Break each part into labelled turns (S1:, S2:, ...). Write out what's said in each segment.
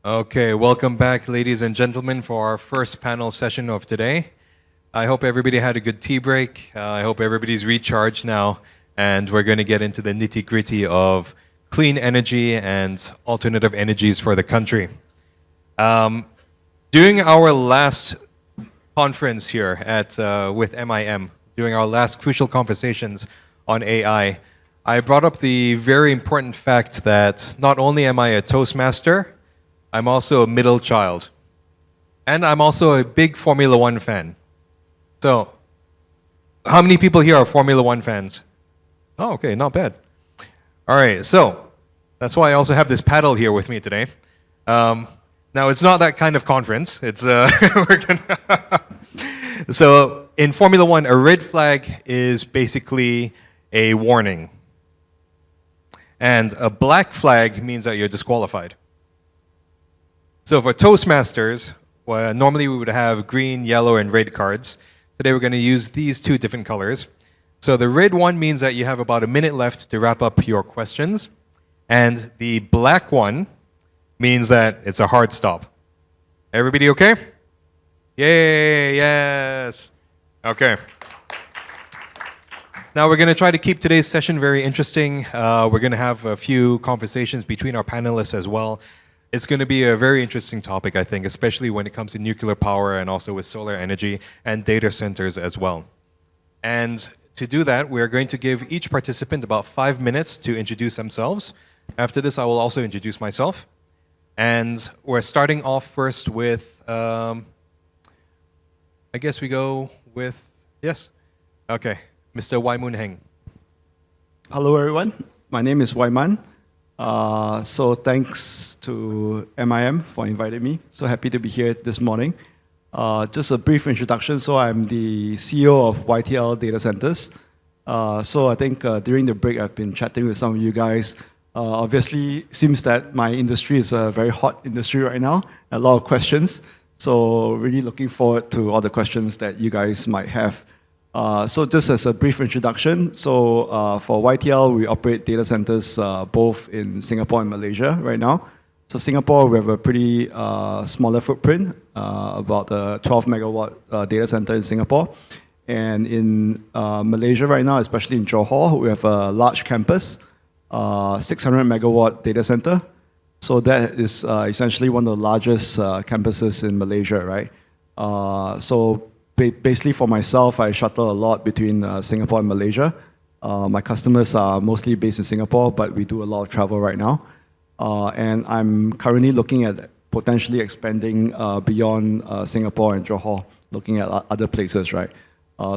S1: Okay, welcome back, ladies and gentlemen, for our first panel session of today. I hope everybody had a good tea break. I hope everybody's recharged now, and we're going to get into the nitty-gritty of clean energy and alternative energies for the country. During our last conference here at with MIM, during our last crucial conversations on AI, I brought up the very important fact that not only am I a Toastmaster, I'm also a middle child. And I'm also a big Formula One fan. So, how many people here are Formula One fans? Oh, okay, not bad. All right, so that's why I also have this paddle here with me today. Now, it's not that kind of conference. It's So, in Formula One, a red flag is basically a warning. And a black flag means that you're disqualified. So for Toastmasters, well, normally we would have green, yellow, and red cards. Today we're going to use these two different colors. So the red one means that you have about a minute left to wrap up your questions. And the black one means that it's a hard stop. Everybody okay? Yay, yes. Okay. Now we're going to try to keep today's session very interesting. We're going to have a few conversations between our panelists as well. It's going to be a very interesting topic, I think, especially when it comes to nuclear power and also with solar energy and data centers as well. And to do that, we're going to give each participant about 5 minutes to introduce themselves. After this, I will also introduce myself. And we're starting off first with, I guess we go with, yes? Okay, Mr. Woi Mun Heng.
S2: Hello, everyone. My name is Woi Mun. So thanks to MIM for inviting me. So happy to be here this morning. Just a brief introduction. So I'm the CEO of YTL Data Centers. So I think during the break, I've been chatting with some of you guys. Obviously, it seems that my industry is a very hot industry right now. A lot of questions. So really looking forward to all the questions that you guys might have. So just as a brief introduction, so for YTL, we operate data centers both in Singapore and Malaysia right now. So Singapore, we have a pretty smaller footprint, about a 12 megawatt data center in Singapore. And in Malaysia right now, especially in Johor, we have a large campus, 600 megawatt data center. So that is essentially one of the largest campuses in Malaysia, right? So basically for myself, I shuttle a lot between Singapore and Malaysia. My customers are mostly based in Singapore, but we do a lot of travel right now. And I'm currently looking at potentially expanding beyond Singapore and Johor, looking at other places, right?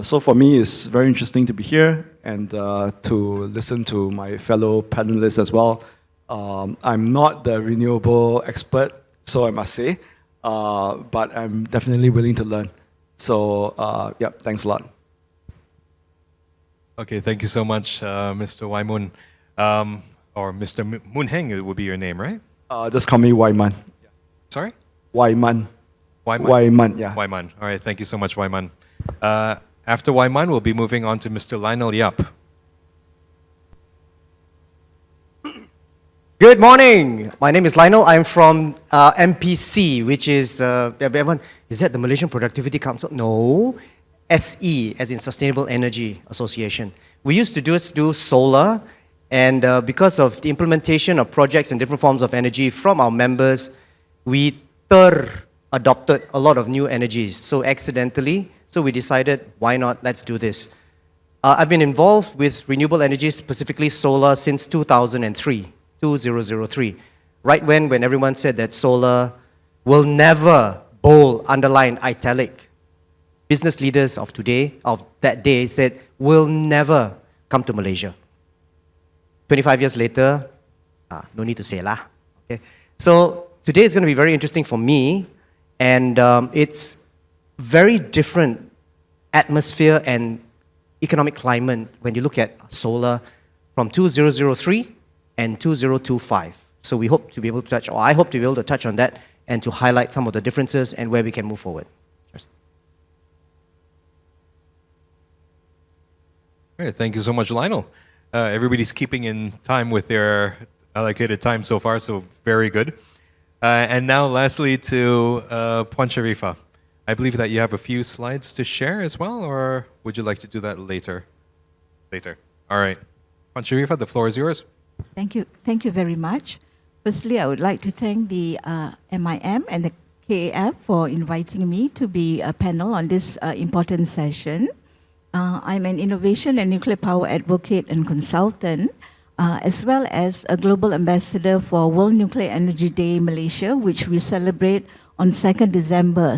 S2: So for me, it's very interesting to be here and to listen to my fellow panelists as well. I'm not the renewable expert, so I must say, but I'm definitely willing to learn. So, yeah, thanks a lot.
S1: Okay, thank you so much, Mr. Woi Mun. Or Mr. Mun Heng, it would be your name, right?
S2: Just call me Woi Mun.
S1: Sorry?
S2: Woi Mun.
S1: Woi Mun?
S2: Woi Mun, yeah.
S1: Woi Mun. All right, thank you so much, Woi Mun. After Woi Mun, we'll be moving on to Mr. Lionel Yap.
S3: Good morning. My name is Lionel. I'm from MPC, which is, everyone, is that the Malaysian Productivity Council? No. SE, as in Sustainable Energy Association. We used to do solar, and because of the implementation of projects and different forms of energy from our members, we adopted a lot of new energies. So accidentally, so we decided, why not, let's do this. I've been involved with renewable energy, specifically solar, since 2003. Right when everyone said that solar will never, bold, underline, italic. Business leaders of today, of that day, said, will never come to Malaysia. 25 years later, no need to say lah. Okay. So today is going to be very interesting for me, and it's very different atmosphere and economic climate when you look at solar from 2003 and 2025. So we hope to be able to touch, or I hope to be able to touch on that and to highlight some of the differences and where we can move forward. Cheers.
S1: All right, thank you so much, Lionel. Everybody's keeping in time with their allocated time so far, so very good. And now, lastly, to Puan Sheriffah. I believe that you have a few slides to share as well, or would you like to do that later? Later. All right. Puan Sheriffah, the floor is yours.
S4: Thank you. Thank you very much. Firstly, I would like to thank the MIM and the KAF for inviting me to be a panel on this important session. I'm an innovation and nuclear power advocate and consultant, as well as a global ambassador for World Nuclear Energy Day Malaysia, which we celebrate on 2nd December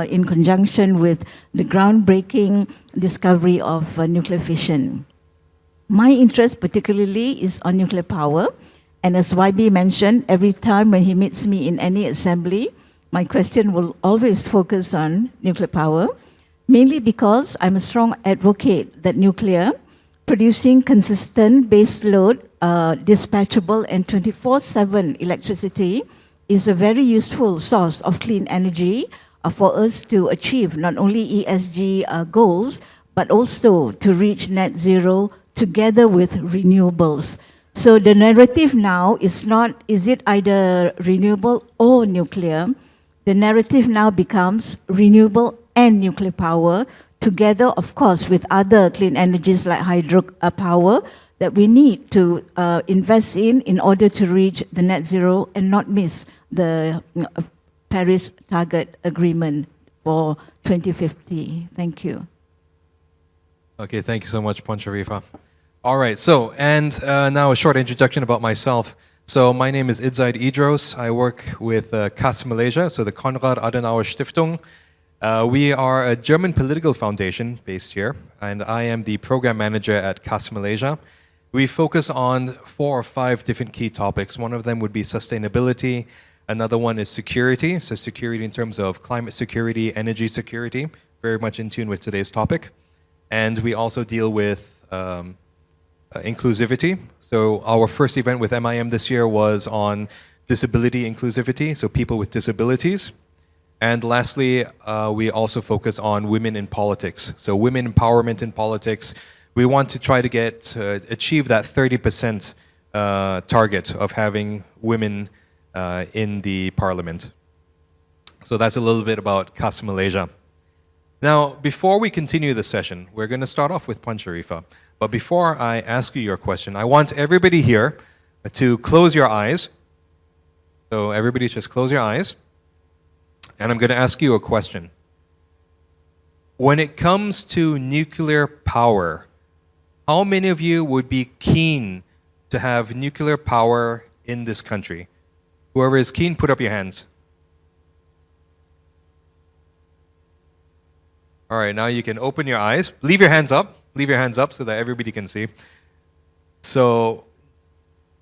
S4: in conjunction with the groundbreaking discovery of nuclear fission. My interest particularly is on nuclear power, and as YB mentioned, every time when he meets me in any assembly, my question will always focus on nuclear power, mainly because I'm a strong advocate that nuclear, producing consistent baseload, dispatchable and 24/7 electricity, is a very useful source of clean energy for us to achieve not only ESG goals, but also to reach net zero together with renewables. So the narrative now is not, is it either renewable or nuclear? The narrative now becomes renewable and nuclear power, together, of course, with other clean energies like hydro power that we need to invest in order to reach the net zero and not miss the Paris Target Agreement for 2050. Thank you.
S1: Okay, thank you so much, Puan Sheriffah. All right, so, and now a short introduction about myself. So my name is Idzaid Idros. I work with CAS Malaysia, so the Konrad-Adenauer-Stiftung. We are a German political foundation based here, and I am the program manager at CAS Malaysia. We focus on 4 or 5 different key topics. One of them would be sustainability. Another one is security, so security in terms of climate security, energy security, very much in tune with today's topic. And we also deal with inclusivity. So our first event with MIM this year was on disability inclusivity, so people with disabilities. And lastly, we also focus on women in politics. So women empowerment in politics. We want to try to achieve that 30% target of having women in the parliament. So that's a little bit about CAS Malaysia. Now, before we continue the session, we're going to start off with Puan Sheriffah. But before I ask you your question, I want everybody here to close your eyes. So everybody just close your eyes. And I'm going to ask you a question. When it comes to nuclear power, how many of you would be keen to have nuclear power in this country? Whoever is keen, put up your hands. All right, now you can open your eyes. Leave your hands up. Leave your hands up so that everybody can see. So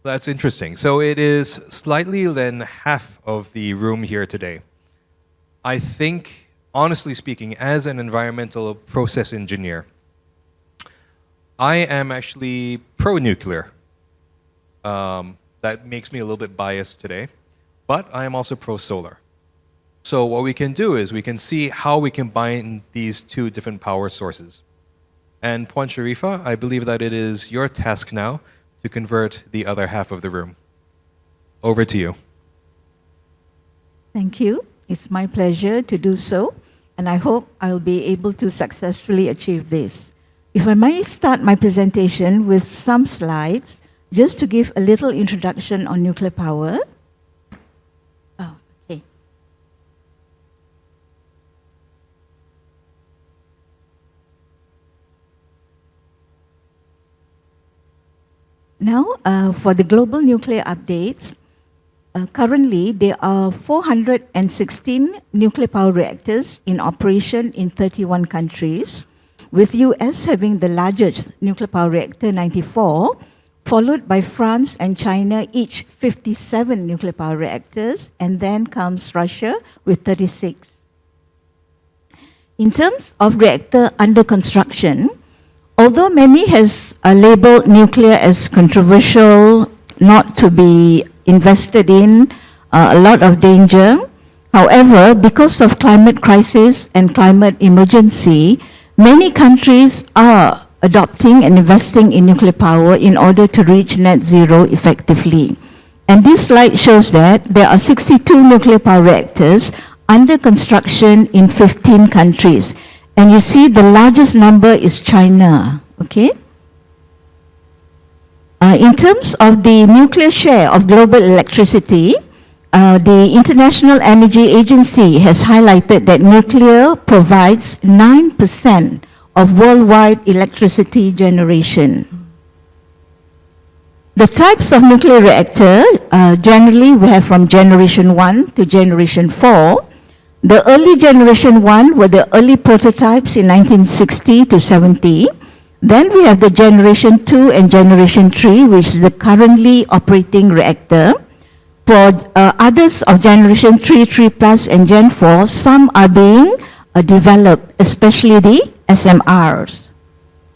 S1: that's interesting. So it is slightly than half of the room here today. I think, honestly speaking, as an environmental process engineer, I am actually pro-nuclear. That makes me a little bit biased today, but I am also pro-solar. So what we can do is we can see how we combine these 2 different power sources. And Puan Sheriffah, I believe that it is your task now to convert the other half of the room. Over to you.
S4: Thank you. It's my pleasure to do so, and I hope I'll be able to successfully achieve this. If I may start my presentation with some slides, just to give a little introduction on nuclear power. Oh, okay. Now, for the global nuclear updates, currently there are 416 nuclear power reactors in operation in 31 countries, with US having the largest nuclear power reactor, 94, followed by France and China, each 57 nuclear power reactors, and then comes Russia with 36. In terms of reactor under construction, although many has labeled nuclear as controversial, not to be invested in, a lot of danger. However, because of climate crisis and climate emergency, many countries are adopting and investing in nuclear power in order to reach net zero effectively. And this slide shows that there are 62 nuclear power reactors under construction in 15 countries. And you see the largest number is China, okay? In terms of the nuclear share of global electricity, the International Energy Agency has highlighted that nuclear provides 9% of worldwide electricity generation. The types of nuclear reactor, generally we have from generation 1 to generation 4. The early generation 1 were the early prototypes in 1960 to 70. Then we have the generation 2 and generation 3, which is the currently operating reactor. For others of generation 3, 3 plus and Gen 4, some are being developed, especially the SMRs.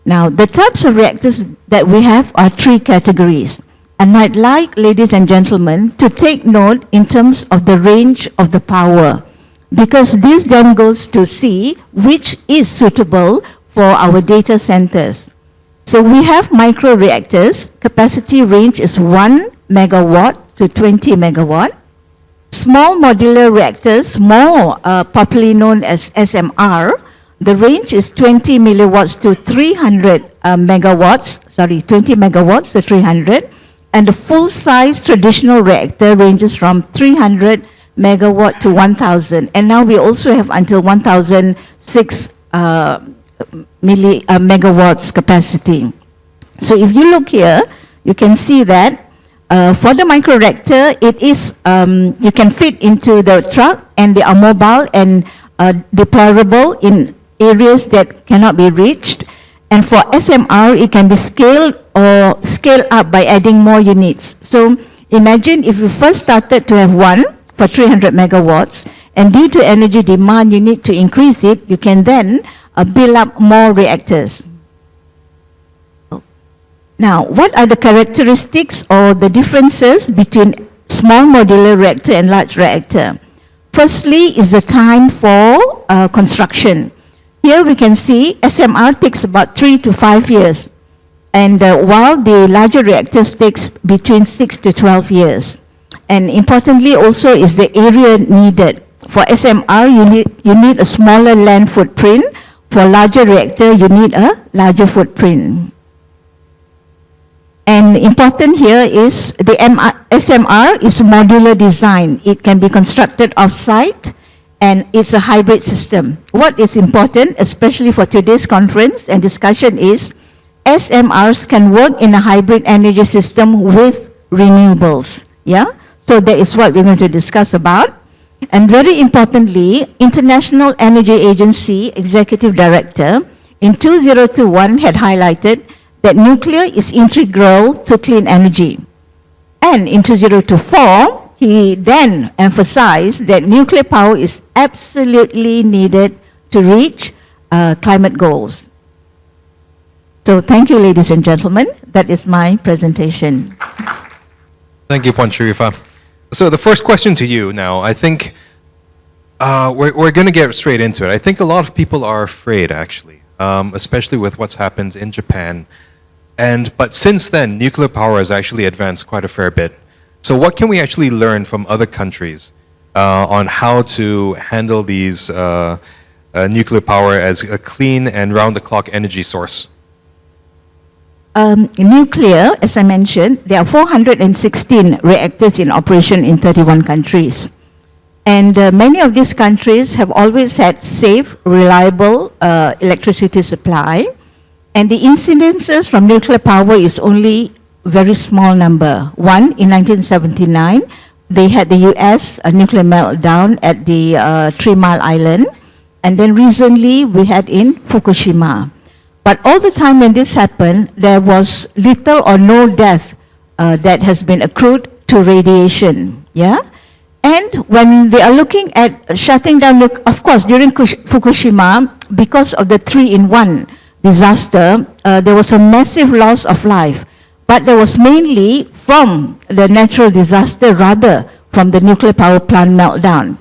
S4: Now, the types of reactors that we have are 3 categories. And I'd like, ladies and gentlemen, to take note in terms of the range of the power, because this then goes to see which is suitable for our data centers. So we have micro reactors. Capacity range is 1 megawatt to 20 megawatt. Small modular reactors, more popularly known as SMR, the range is 20 milliwatts to 300 megawatts, 20 megawatts to 300. And the full-size traditional reactor ranges from 300 megawatt to 1,000. And now we also have until 1,006 megawatts capacity. So if you look here, you can see that for the microreactor, it is, you can fit into the truck, and they are mobile and deployable in areas that cannot be reached. And for SMR, it can be scaled or scaled up by adding more units. So imagine if you first started to have one for 300 megawatts, and due to energy demand, you need to increase it, you can then build up more reactors. Now, what are the characteristics or the differences between small modular reactor and large reactor? Firstly is the time for construction. Here we can see SMR takes about 3 to 5 years, and while the larger reactors takes between 6 to 12 years. And importantly also is the area needed. For SMR, you need a smaller land footprint. For larger reactor, you need a larger footprint. And important here is the SMR is a modular design. It can be constructed off-site, and it's a hybrid system. What is important, especially for today's conference and discussion, is SMRs can work in a hybrid energy system with renewables. Yeah? So that is what we're going to discuss about. And very importantly, International Energy Agency Executive Director in 2021 had highlighted that nuclear is integral to clean energy. And in 2024, he then emphasized that nuclear power is absolutely needed to reach climate goals. So thank you, ladies and gentlemen. That is my presentation.
S1: Thank you, Puan Sheriffah. So the first question to you now, I think we're going to get straight into it. I think a lot of people are afraid, actually, especially with what's happened in Japan. But since then, nuclear power has actually advanced quite a fair bit. So what can we actually learn from other countries on how to handle these nuclear power as a clean and round-the-clock energy source?
S4: Nuclear, as I mentioned, there are 416 reactors in operation in 31 countries. And many of these countries have always had safe, reliable electricity supply. And the incidences from nuclear power is only a very small number. One, in 1979, they had the US nuclear meltdown at the 3 Mile Island. And then recently, we had in Fukushima. But all the time when this happened, there was little or no death that has been accrued to radiation. Yeah? And when they are looking at shutting down, of course, during Fukushima, because of the 3-in-1 disaster, there was a massive loss of life. But there was mainly from the natural disaster rather from the nuclear power plant meltdown.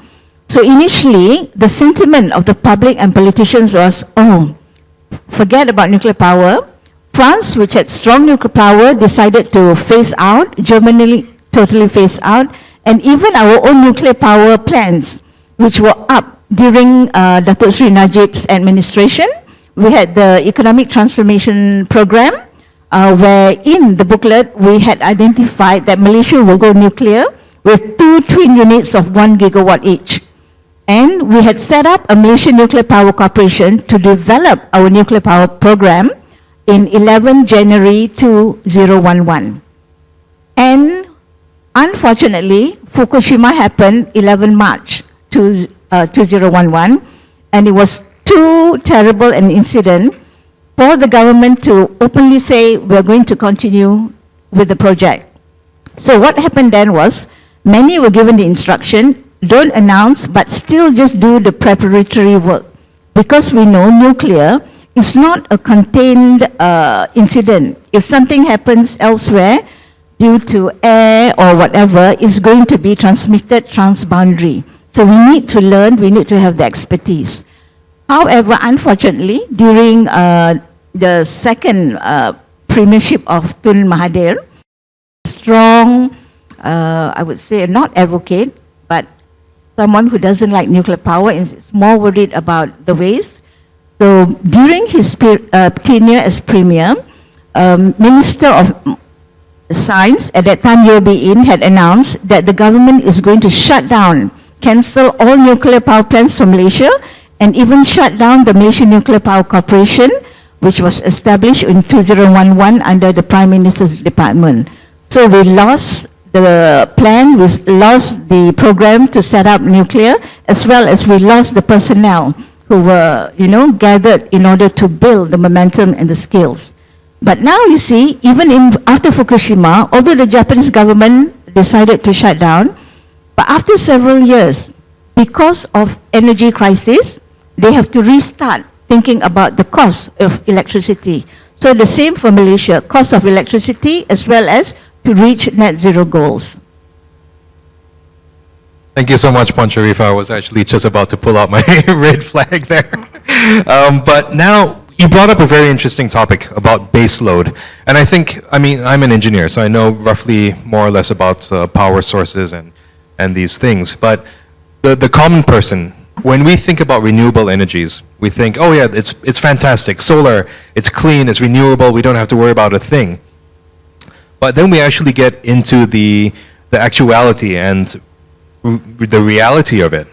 S4: So initially, the sentiment of the public and politicians was, oh, forget about nuclear power. France, which had strong nuclear power, decided to phase out. Germany totally phased out, and even our own nuclear power plants, which were up during Datuk Sri Najib's administration. We had the Economic Transformation Program, where in the booklet we had identified that Malaysia will go nuclear with 2 twin units of 1 gigawatt each. And we had set up a Malaysian Nuclear Power Corporation to develop our nuclear power program in 11 January 2011. And unfortunately, Fukushima happened 11 March 2011, and it was too terrible an incident for the government to openly say we're going to continue with the project. So what happened then was, many were given the instruction, don't announce, but still just do the preparatory work. Because we know nuclear is not a contained incident. If something happens elsewhere, due to air or whatever, it's going to be transmitted transboundary. So we need to learn, we need to have the expertise. However, unfortunately, during the second premiership of Tun Mahathir, strong, I would say not advocate, but someone who doesn't like nuclear power and is more worried about the waste. So during his tenure as premier, Minister of Science, at that time UOB In, had announced that the government is going to shut down, cancel all nuclear power plants from Malaysia, and even shut down the Malaysian Nuclear Power Corporation, which was established in 2011 under the Prime Minister's Department. So we lost the plan, we lost the program to set up nuclear, as well as we lost the personnel who were, gathered in order to build the momentum and the skills. But now you see, even after Fukushima, although the Japanese government decided to shut down, but after several years, because of energy crisis, they have to restart thinking about the cost of electricity. So the same for Malaysia, cost of electricity as well as to reach net zero goals.
S1: Thank you so much, Sheriffah. I was actually just about to pull out my red flag there. But now, you brought up a very interesting topic about base load. And I'm an engineer, so I know roughly more or less about power sources and these things. But the common person, when we think about renewable energies, we think, oh yeah, it's fantastic. Solar, it's clean, it's renewable, we don't have to worry about a thing. But then we actually get into the actuality and the reality of it.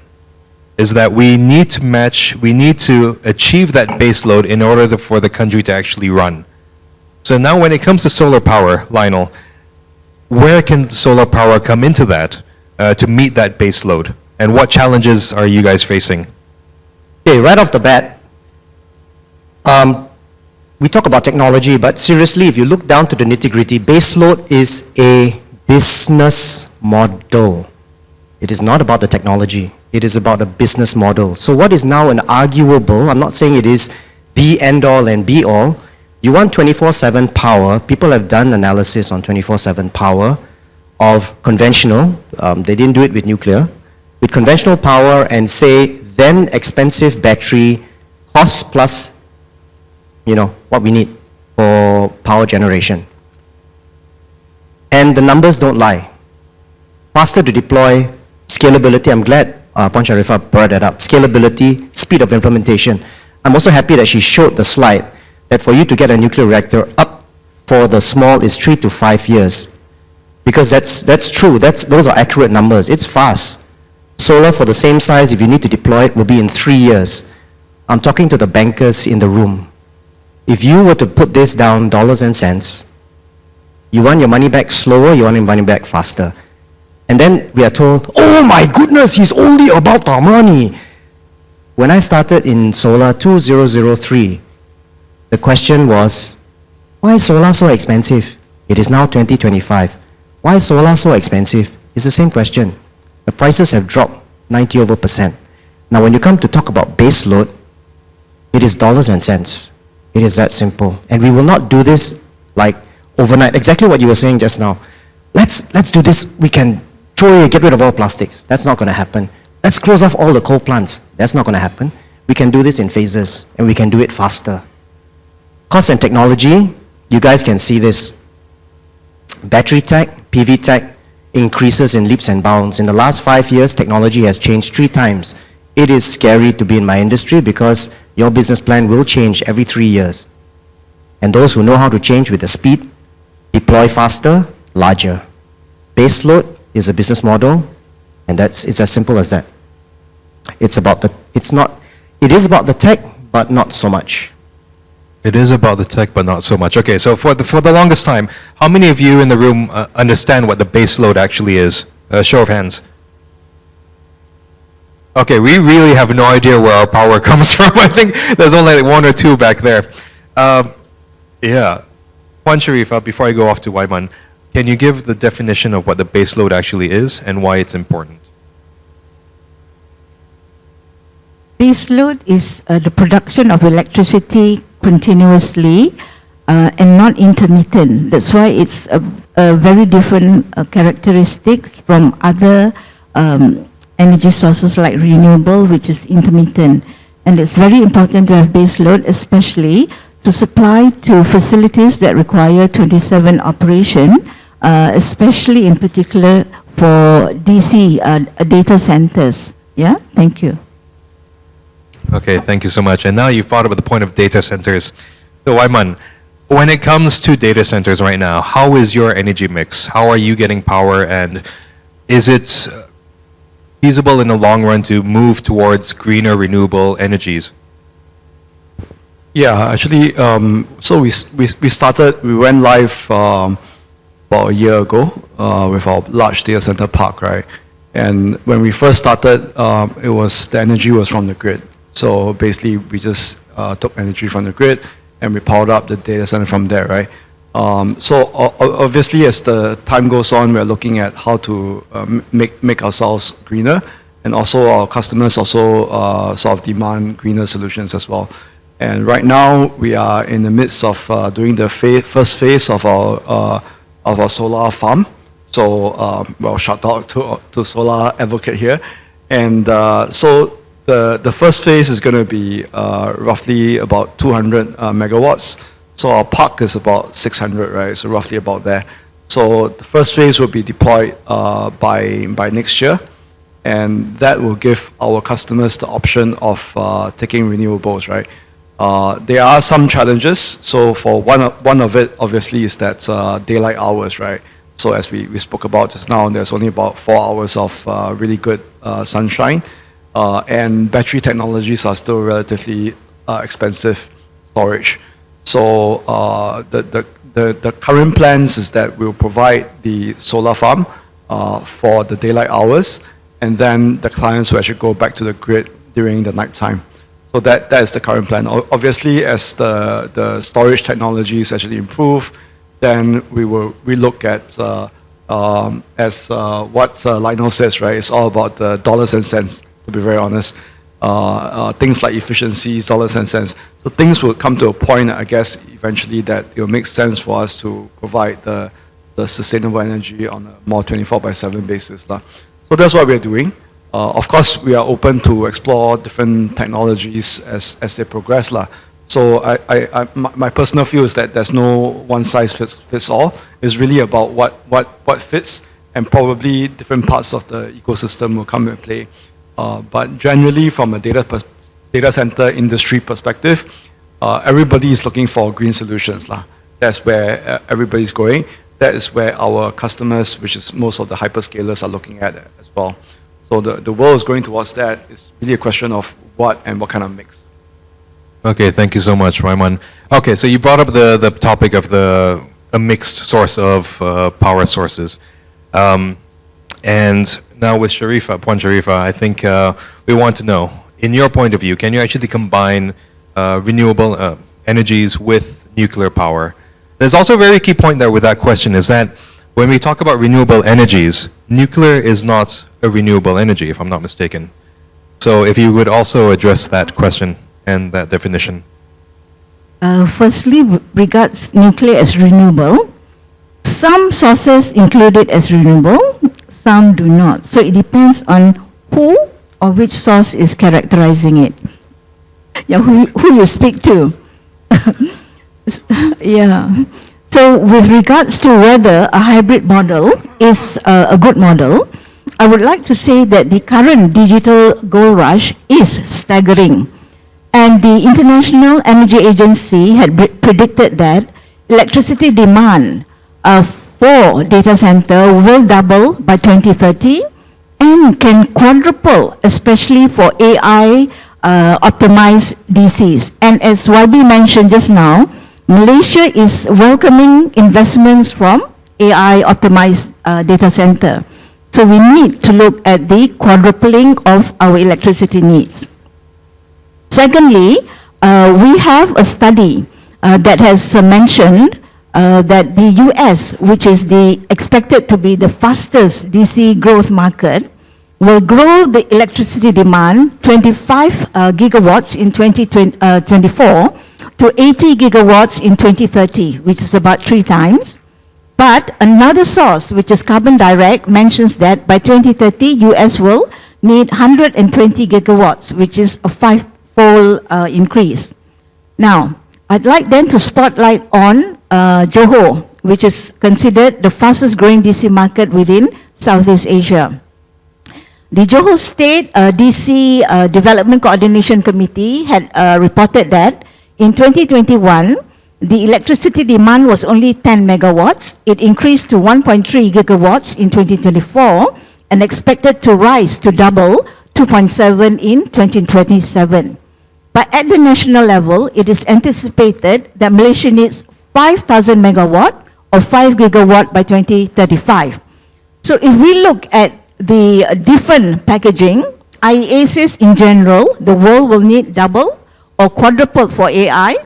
S1: Is that we need to achieve that base load in order for the country to actually run. So now when it comes to solar power, Lionel, where can solar power come into that to meet that base load? And what challenges are you guys facing?
S3: Okay, right off the bat, we talk about technology, but seriously, if you look down to the nitty-gritty, base load is a business model. It is not about the technology. It is about a business model. So what is now an arguable, I'm not saying it is the end-all and be-all. You want 24/7 power. People have done analysis on 24/7 power of conventional. They didn't do it with nuclear. With conventional power and say, then expensive battery cost plus, what we need for power generation. And the numbers don't lie. Faster to deploy, scalability, I'm glad Sheriffah brought that up. Scalability, speed of implementation. I'm also happy that she showed the slide that for you to get a nuclear reactor up for the small is 3 to 5 years. Because that's true, those are accurate numbers. It's fast. Solar for the same size, if you need to deploy it, will be in 3 years. I'm talking to the bankers in the room. If you were to put this down dollars and cents, you want your money back slower, you want your money back faster. And then we are told, oh my goodness, he's only about our money. When I started in solar 2003, the question was, why is solar so expensive? It is now 2025. Why is solar so expensive? It's the same question. The prices have dropped 90%. Now when you come to talk about base load, it is dollars and cents. It is that simple. And we will not do this like overnight. Exactly what you were saying just now. Let's do this. We can get rid of all plastics. That's not going to happen. Let's close off all the coal plants. That's not going to happen. We can do this in phases, and we can do it faster. Cost and technology, you guys can see this. Battery tech, PV tech, increases in leaps and bounds. In the last 5 years, technology has changed 3 times. It is scary to be in my industry because your business plan will change every 3 years. And those who know how to change with the speed, deploy faster, larger. Baseload is a business model, and it's as simple as that. It is about the tech, but not so much.
S1: It is about the tech, but not so much. Okay, so for the longest time, how many of you in the room understand what the base load actually is? Show of hands. Okay, we really have no idea where our power comes from. I think there's only like 1 or 2 back there. Yeah. Puan Sheriffah, before I go off to Woi Mun, can you give the definition of what the base load actually is and why it's important?
S4: Baseload is the production of electricity continuously and not intermittent. That's why it's a very different characteristics from other energy sources like renewable, which is intermittent. And it's very important to have baseload, especially to supply to facilities that require 24/7 operation, especially in particular for DC data centers. Yeah, thank you.
S1: Okay, thank you so much. And now you've brought up the point of data centers. So Woi Mun, when it comes to data centers right now, how is your energy mix? How are you getting power, and is it feasible in the long run to move towards greener renewable energies?
S2: Yeah, actually, so we went live about a year ago with our large data center park, right? And when we first started, the energy was from the grid. So basically, we just took energy from the grid and we powered up the data center from there, right? So obviously, as the time goes on, we're looking at how to make ourselves greener, and also our customers also sort of demand greener solutions as well. And right now, we are in the midst of doing the first phase of our solar farm. So, well, shout out to Solar Advocate here. And so the first phase is going to be roughly about 200 megawatts. So our park is about 600, right? So roughly about there. So the first phase will be deployed by next year, and that will give our customers the option of taking renewables, right? There are some challenges. So for one of it, obviously, is that daylight hours, right? So as we spoke about just now, there's only about 4 hours of really good sunshine, and battery technologies are still relatively expensive storage. So the current plans is that we'll provide the solar farm for the daylight hours, and then the clients will actually go back to the grid during the night time. So that is the current plan. Obviously, as the storage technologies actually improve, then we look at as what Lionel says, right? It's all about dollars and cents, to be very honest. Things like efficiencies, dollars and cents. So things will come to a point, I guess, eventually that it will make sense for us to provide the sustainable energy on a more 24/7 basis. So that's what we're doing. Of course, we are open to explore different technologies as they progress. So my personal view is that there's no one size fits all. It's really about what fits, and probably different parts of the ecosystem will come into play. But generally, from a data center industry perspective, everybody is looking for green solutions. That's where everybody's going. That is where our customers, which is most of the hyperscalers, are looking at it as well. So the world is going towards that. It's really a question of what kind of mix.
S1: Okay, thank you so much, Woi Mun. Okay, so you brought up the topic of a mixed source of power sources. And now with Sheriffah, Puan Sheriffah, I think we want to know, in your point of view, can you actually combine renewable energies with nuclear power? There's also a very key point there with that question, is that when we talk about renewable energies, nuclear is not a renewable energy, if I'm not mistaken. So if you would also address that question and that definition.
S4: Firstly, regards nuclear as renewable, some sources include it as renewable, some do not. So it depends on who or which source is characterizing it. Yeah, who you speak to. Yeah. So with regards to whether a hybrid model is a good model, I would like to say that the current digital gold rush is staggering. And the International Energy Agency had predicted that electricity demand for data center will double by 2030 and can quadruple, especially for AI optimized DCs. And as YB mentioned just now, Malaysia is welcoming investments from AI optimized data center. So we need to look at the quadrupling of our electricity needs. Secondly, we have a study that has mentioned that the US, which is expected to be the fastest DC growth market, will grow the electricity demand 25 gigawatts in 2024 to 80 gigawatts in 2030, which is about 3 times. But another source, which is Carbon Direct, mentions that by 2030, US will need 120 gigawatts, which is a 5-fold increase. Now, I'd like then to spotlight on Johor, which is considered the fastest growing DC market within Southeast Asia. The Johor State DC Development Coordination Committee had reported that in 2021, the electricity demand was only 10 megawatts. It increased to 1.3 gigawatts in 2024 and expected to rise to double 2.7 in 2027. But at the national level, it is anticipated that Malaysia needs 5,000 megawatt or 5 gigawatt by 2035. So if we look at the different packaging, IEA says in general, the world will need double or quadruple for AI.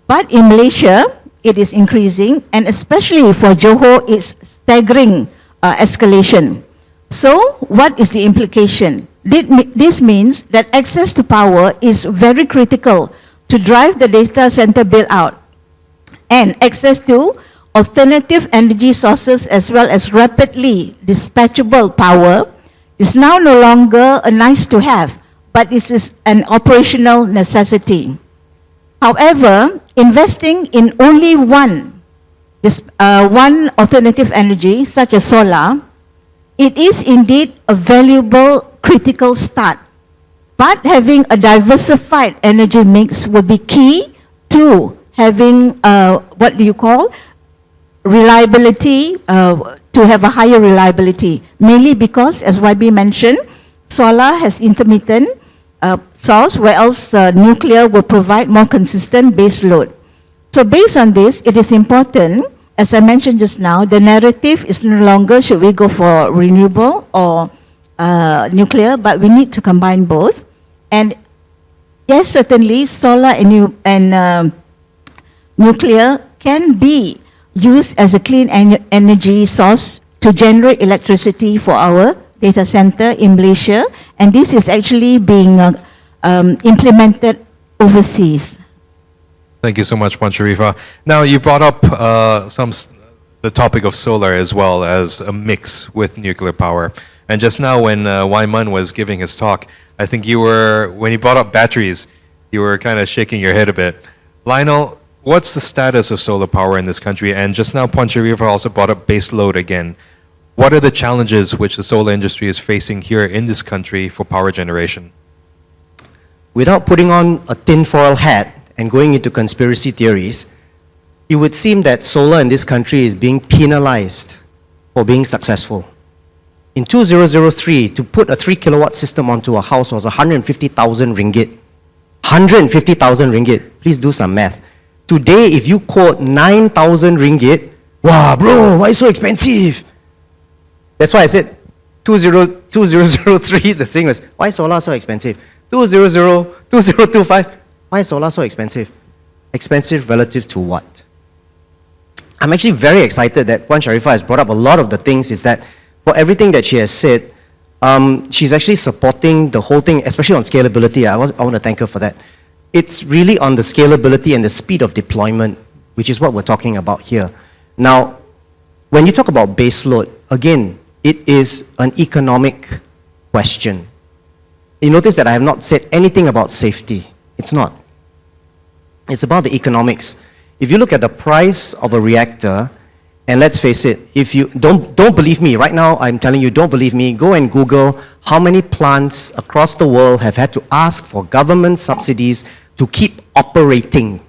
S4: But in Malaysia, it is increasing, and especially for Johor, it's staggering escalation. So what is the implication? This means that access to power is very critical to drive the data center build out, and access to alternative energy sources as well as rapidly dispatchable power is now no longer a nice to have, but this is an operational necessity. However, investing in only one alternative energy, such as solar, it is indeed a valuable critical start. But having a diversified energy mix will be key to having reliability, to have a higher reliability, mainly because, as YB mentioned, solar has intermittent source, whereas nuclear will provide more consistent base load. So based on this, it is important, as I mentioned just now, the narrative is no longer should we go for renewable or nuclear, but we need to combine both. And yes, certainly solar and nuclear can be used as a clean energy source to generate electricity for our data center in Malaysia, and this is actually being implemented overseas.
S1: Thank you so much, Puan Sheriffah. Now, you brought up the topic of solar as well as a mix with nuclear power. And just now when Woi Mun was giving his talk, I think when he brought up batteries, you were kind of shaking your head a bit. Lionel, what's the status of solar power in this country? And just now, Puan Sheriffah also brought up base load again. What are the challenges which the solar industry is facing here in this country for power generation?
S3: Without putting on a tinfoil hat and going into conspiracy theories, it would seem that solar in this country is being penalized for being successful. In 2003, to put a 3 kilowatt system onto a house was 150,000 ringgit. 150,000 ringgit. Please do some math. Today, if you quote 9,000 ringgit, wow, bro, why so expensive? That's why I said 2003, the thing was, why solar so expensive? 2025, why is solar so expensive? Expensive relative to what? I'm actually very excited that Puan Sheriffah has brought up a lot of the things, is that for everything that she has said, she's actually supporting the whole thing, especially on scalability. I want to thank her for that. It's really on the scalability and the speed of deployment, which is what we're talking about here. Now, when you talk about baseload, again, it is an economic question. You notice that I have not said anything about safety. It's not. It's about the economics. If you look at the price of a reactor, and let's face it, if you don't believe me, right now I'm telling you, don't believe me, go and Google how many plants across the world have had to ask for government subsidies to keep operating.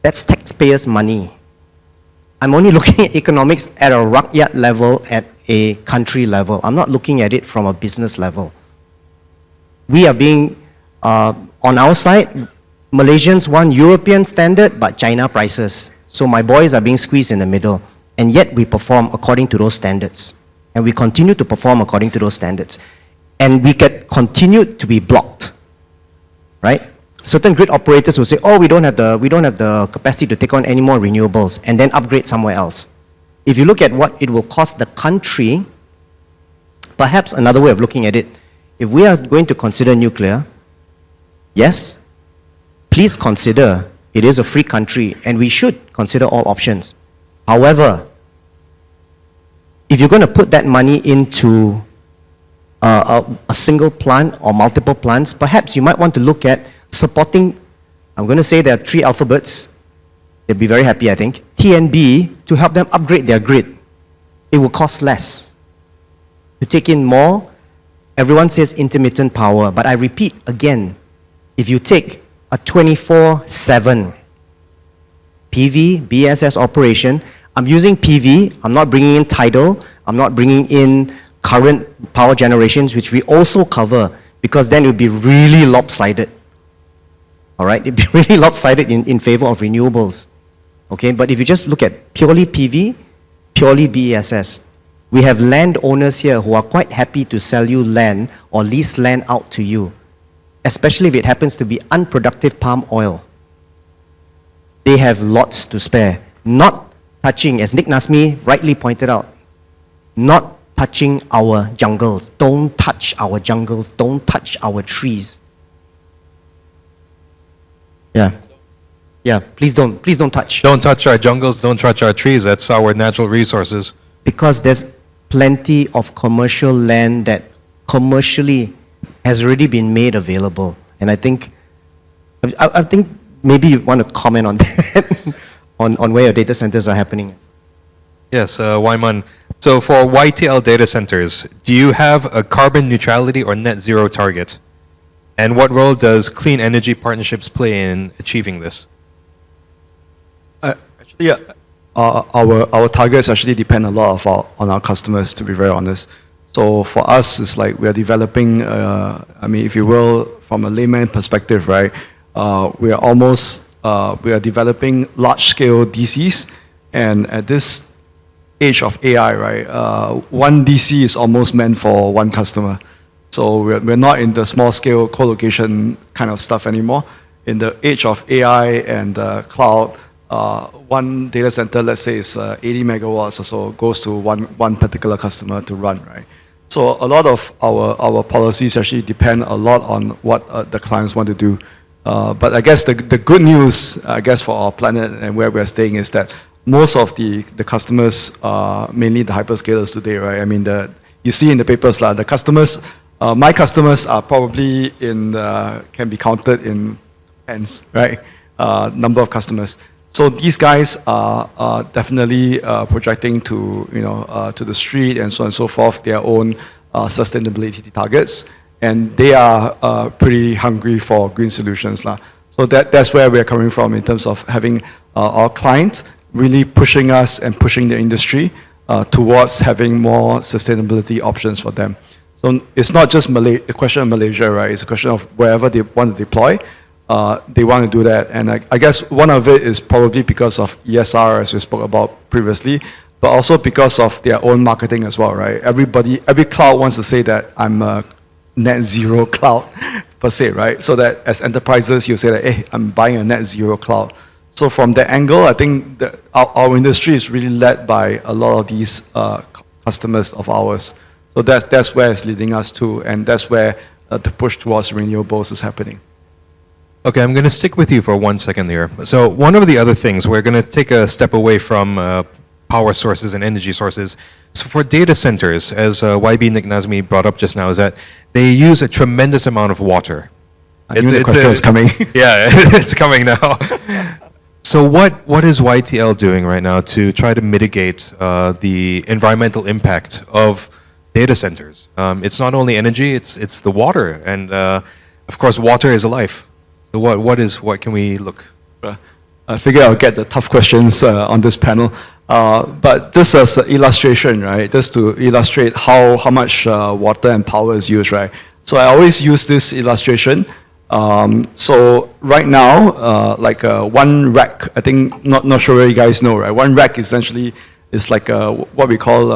S3: That's taxpayers' money. I'm only looking at economics at a rakyat level, at a country level. I'm not looking at it from a business level. We are being, on our side, Malaysians want European standard, but China prices. So my boys are being squeezed in the middle. And yet we perform according to those standards. And we continue to perform according to those standards. And we get continued to be blocked, right? Certain grid operators will say, oh, we don't have the capacity to take on any more renewables, and then upgrade somewhere else. If you look at what it will cost the country, perhaps another way of looking at it, if we are going to consider nuclear, yes, please consider it is a free country, and we should consider all options. However, if you're going to put that money into a single plant or multiple plants, perhaps you might want to look at supporting, I'm going to say there are 3 alphabets, they'll be very happy I think, T and B, to help them upgrade their grid. It will cost less. To take in more, everyone says intermittent power, but I repeat again, if you take a 24/7 PV, BSS operation, I'm using PV, I'm not bringing in tidal, I'm not bringing in current power generations, which we also cover, because then it would be really lopsided. All right, it'd be really lopsided in favor of renewables. Okay, but if you just look at purely PV, purely BESS, we have landowners here who are quite happy to sell you land or lease land out to you, especially if it happens to be unproductive palm oil. They have lots to spare. Not touching, as Nick Nasmi rightly pointed out, not touching our jungles. Don't touch our jungles. Don't touch our trees. Yeah. Yeah, please don't touch.
S1: Don't touch our jungles, don't touch our trees. That's our natural resources.
S3: Because there's plenty of commercial land that commercially has already been made available. And I think maybe you want to comment on that, on where your data centers are happening.
S1: Yes, Woi Mun. So for YTL Data Centers, do you have a carbon neutrality or net zero target? And what role does clean energy partnerships play in achieving this?
S2: Actually, our targets actually depend a lot on our customers, to be very honest. So for us, it's like we are developing, I mean, if you will, from a layman perspective, right? We are developing large-scale DCs, and at this age of AI, right, one DC is almost meant for one customer. So we're not in the small-scale co-location kind of stuff anymore. In the age of AI and cloud, one data center, let's say, is 80 megawatts or so, goes to one particular customer to run, right? So a lot of our policies actually depend a lot on what the clients want to do. But I guess the good news, I guess, for our planet and where we're staying is that most of the customers, mainly the hyperscalers today, right? I mean, you see in the papers, the customers, my customers are probably can be counted in tens, right? Number of customers. So these guys are definitely projecting to to the street and so on and so forth their own sustainability targets, and they are pretty hungry for green solutions, lah. So that's where we're coming from in terms of having our clients really pushing us and pushing the industry towards having more sustainability options for them. So it's not just a question of Malaysia, right? It's a question of wherever they want to deploy. They want to do that, and I guess one of it is probably because of ESR, as we spoke about previously, but also because of their own marketing as well, right? Every cloud wants to say that I'm a net zero cloud per se, right? So that as enterprises, you say that, hey, I'm buying a net zero cloud. So from that angle, I think that our industry is really led by a lot of these customers of ours. So that's where it's leading us to, and that's where the push towards renewables is happening.
S1: Okay, I'm going to stick with you for 1 second here. So one of the other things, we're going to take a step away from power sources and energy sources. So for data centers, as YB Nick Nazmi brought up just now, is that they use a tremendous amount of water.
S2: I knew the question was coming.
S1: Yeah, it's coming now. So So what is YTL doing right now to try to mitigate the environmental impact of data centers? It's not only energy, it's the water, and of course water is life. So what can we look?
S2: I figure I'll get the tough questions on this panel. But just as an illustration, right? Just to illustrate how much water and power is used, right? So I always use this illustration. So right now, like one rack, I think, not sure whether you guys know, right? One rack essentially is like what we call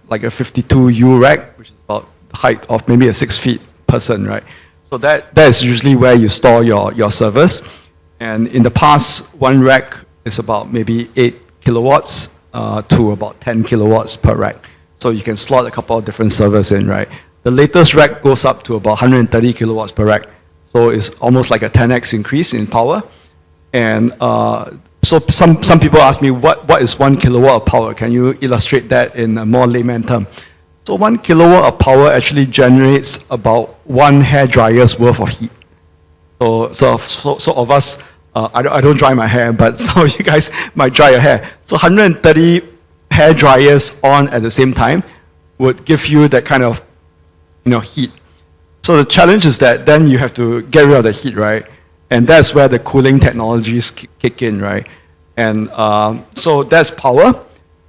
S2: like a 52U rack, which is about the height of maybe a 6 feet person, right? So that is usually where you store your servers. And in the past, one rack is about maybe 8 kilowatts to about 10 kilowatts per rack. So you can slot a couple of different servers in, right? The latest rack goes up to about 130 kilowatts per rack. So it's almost like a 10x increase in power. And so some people ask me, what is 1 kilowatt of power? Can you illustrate that in a more layman term? So 1 kilowatt of power actually generates about 1 hairdryer's worth of heat. So of us, I don't dry my hair, but some of you guys might dry your hair. So 130 hair dryers on at the same time would give you that kind of, heat. So the challenge is that then you have to get rid of the heat, right? And that's where the cooling technologies kick in, right? And so that's power.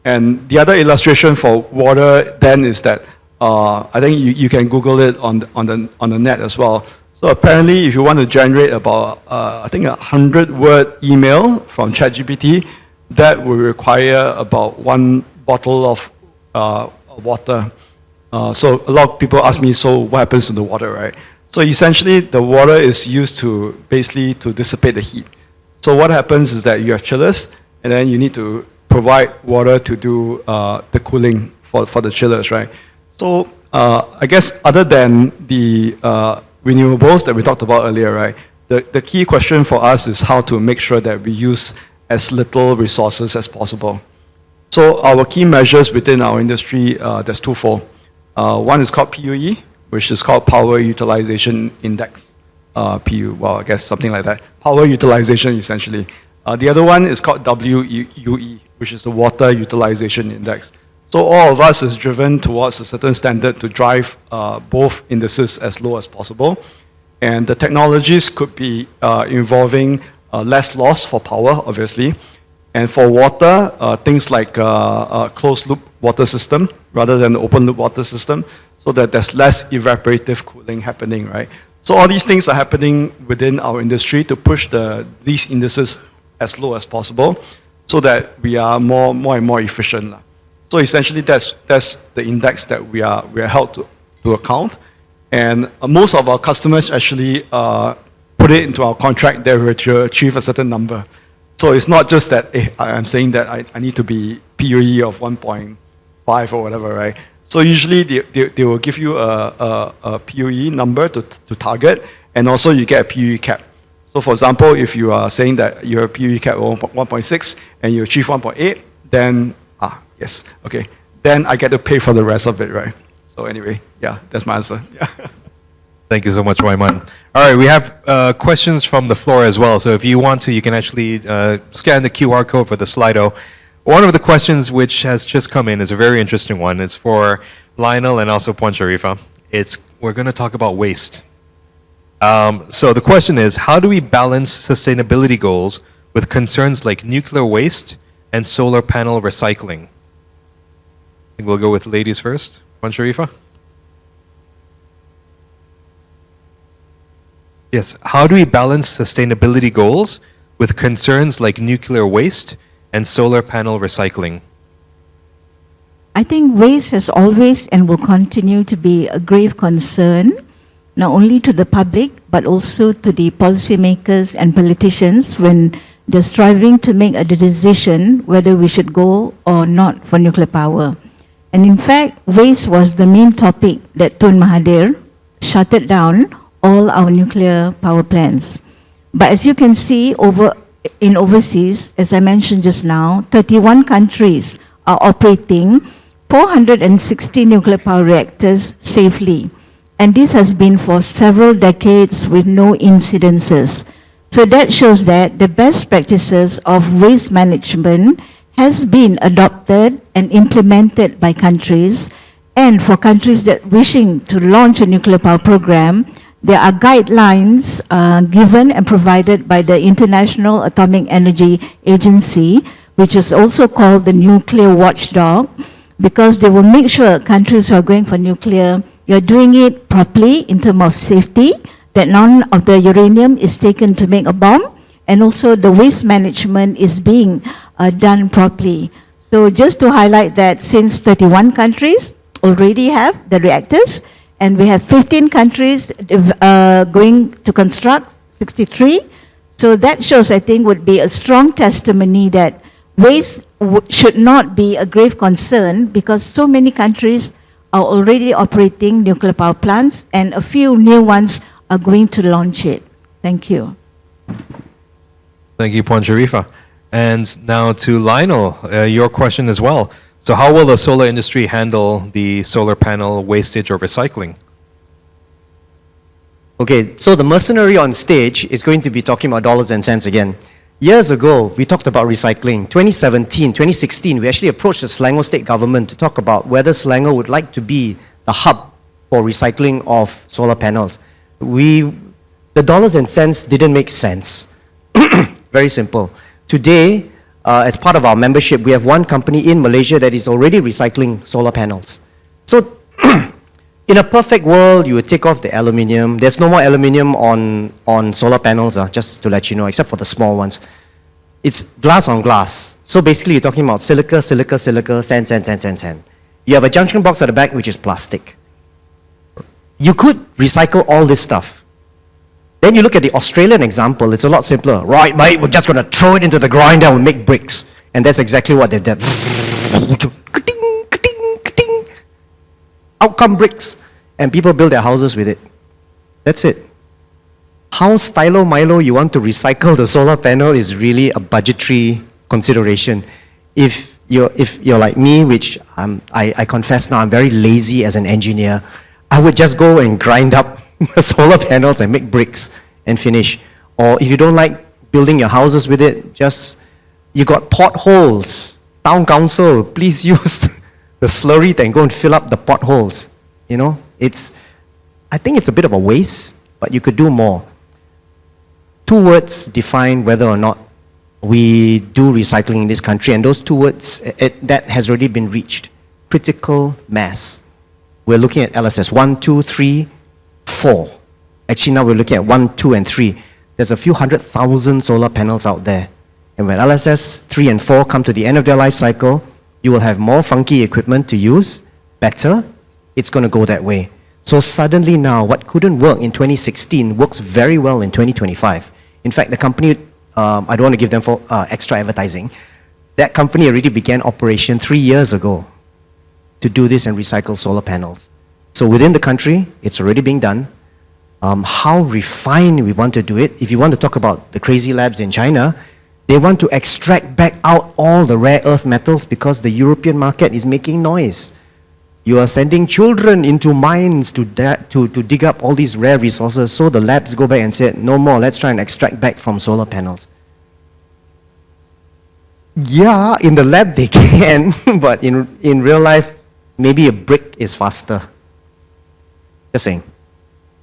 S2: And the other illustration for water then is that I think you can Google it on the net as well. So apparently, if you want to generate about, I think 100-word email from ChatGPT, that will require about 1 bottle of water. So a lot of people ask me, so what happens to the water, right? So essentially, the water is used to basically to dissipate the heat. So what happens is that you have chillers, and then you need to provide water to do the cooling for the chillers, right? So I guess other than the renewables that we talked about earlier, right? The key question for us is how to make sure that we use as little resources as possible. So our key measures within our industry, there's twofold. One is called PUE, which is called Power Utilization Index. PU, well, I guess something like that. Power utilization, essentially. The other one is called WUE, which is the Water Utilization Index. So all of us is driven towards a certain standard to drive both indices as low as possible. And the technologies could be involving less loss for power, obviously. And for water, things like a closed loop water system rather than the open loop water system, so that there's less evaporative cooling happening, right? So all these things are happening within our industry to push these indices as low as possible, so that we are more and more efficient. So essentially, that's the index that we are held to account. And most of our customers actually put it into our contract that we to achieve a certain number. So it's not just that I'm saying that I need to be PUE of 1.5 or whatever, right? So usually they will give you a PUE number to target, and also you get a PUE cap. So for example, if you are saying that your PUE cap of 1.6 and you achieve 1.8, then yes, okay. Then I get to pay for the rest of it, right? So anyway, yeah, that's my answer. Yeah.
S1: Thank you so much, Woi Mun. All right, we have questions from the floor as well. So if you want to, you can actually scan the QR code for the Slido. One of the questions which has just come in is a very interesting one. It's for Lionel and also Puan Sheriffah. We're going to talk about waste. So the question is, how do we balance sustainability goals with concerns like nuclear waste and solar panel recycling? I think we'll go with ladies first. Puan Sheriffah? Yes, how do we balance sustainability goals with concerns like nuclear waste and solar panel recycling?
S4: I think waste has always and will continue to be a grave concern, not only to the public, but also to the policymakers and politicians when they're striving to make a decision whether we should go or not for nuclear power. And in fact, waste was the main topic that Tun Mahathir shutted down all our nuclear power plants. But as you can see, in overseas, as I mentioned just now, 31 countries are operating 460 nuclear power reactors safely. And this has been for several decades with no incidences. So that shows that the best practices of waste management has been adopted and implemented by countries. And for countries that wishing to launch a nuclear power program, there are guidelines given and provided by the International Atomic Energy Agency, which is also called the Nuclear Watchdog, because they will make sure countries who are going for nuclear, you're doing it properly in terms of safety, that none of the uranium is taken to make a bomb, and also the waste management is being done properly. So just to highlight that, since 31 countries already have the reactors, and we have 15 countries going to construct 63. So that shows, I think, would be a strong testimony that waste should not be a grave concern, because so many countries are already operating nuclear power plants, and a few new ones are going to launch it. Thank you.
S1: Thank you, Puan Sheriffah. And now to Lionel, your question as well. So how will the solar industry handle the solar panel wastage or recycling?
S3: Okay, so the mercenary on stage is going to be talking about dollars and cents again. Years ago, we talked about recycling. 2017, 2016, we actually approached the Selangor state government to talk about whether Selangor would like to be the hub for recycling of solar panels. The dollars and cents didn't make sense. Very simple. Today, as part of our membership, we have one company in Malaysia that is already recycling solar panels. So, in a perfect world, you would take off the aluminium. There's no more aluminium on solar panels, just to let you know, except for the small ones. It's glass on glass. So basically, you're talking about silica, sand. You have a junction box at the back, which is plastic. You could recycle all this stuff. Then you look at the Australian example, it's a lot simpler. Right, mate, we're just going to throw it into the grinder and we'll make bricks. And that's exactly what they've done. Out come bricks. And people build their houses with it. That's it. How stylo-milo you want to recycle the solar panel is really a budgetary consideration. If you're like me, which I confess now, I'm very lazy as an engineer, I would just go and grind up the solar panels and make bricks and finish. Or if you don't like building your houses with it, you got potholes. Town council, please use the slurry and go and fill up the potholes. You know, I think it's a bit of a waste, but you could do more. 2 words define whether or not we do recycling in this country, and those 2 words, that has already been reached. Critical mass. We're looking at LSS 1, 2, 3, 4. Actually, now we're looking at 1, 2, and 3. There's a few 100,000 solar panels out there. And when LSS 3 and 4 come to the end of their life cycle, you will have more funky equipment to use, better. It's going to go that way. So suddenly now, what couldn't work in 2016 works very well in 2025. In fact, the company, I don't want to give them for extra advertising, that company already began operation 3 years ago to do this and recycle solar panels. So within the country, it's already being done. How refined we want to do it, if you want to talk about the crazy labs in China, they want to extract back out all the rare earth metals because the European market is making noise. You are sending children into mines to dig up all these rare resources, so the labs go back and say, no more, let's try and extract back from solar panels. Yeah, in the lab they can, but in real life, maybe a brick is faster. Just saying.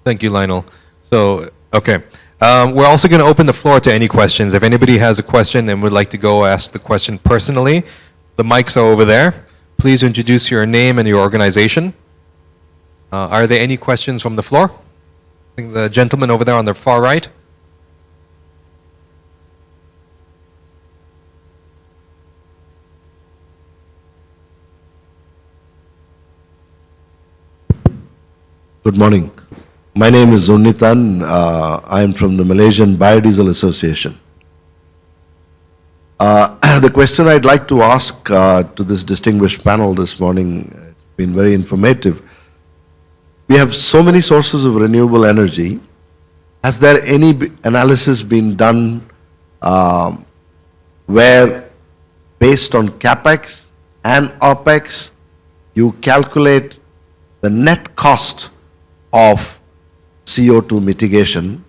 S1: Thank you, Lionel. So, okay. We're also going to open the floor to any questions. If anybody has a question and would like to go ask the question personally, the mics are over there. Please introduce your name and your organization. Are there any questions from the floor? I think the gentleman over there on the far right.
S5: Good morning. My name is Zunitan. I am from the Malaysian Biodiesel Association. The question I'd like to ask to this distinguished panel this morning, it's been very informative. We have so many sources of renewable energy. Has there any analysis been done where, based on CapEx and OpEx, you calculate the net cost of CO2 mitigation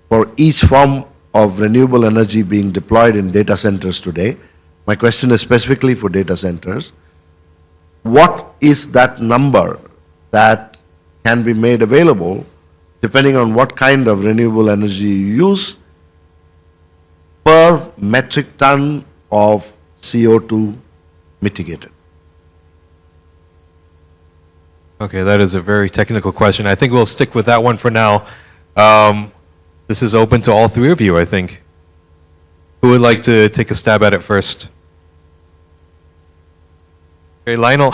S5: for each form of renewable energy being deployed in data centers today? My question is specifically for data centers. What is that number that can be made available depending on what kind of renewable energy you use per metric ton of CO2 mitigated?
S1: Okay, that is a very technical question. I think we'll stick with that one for now. This is open to all three of you, I think. Who would like to take a stab at it first? Okay, Lionel.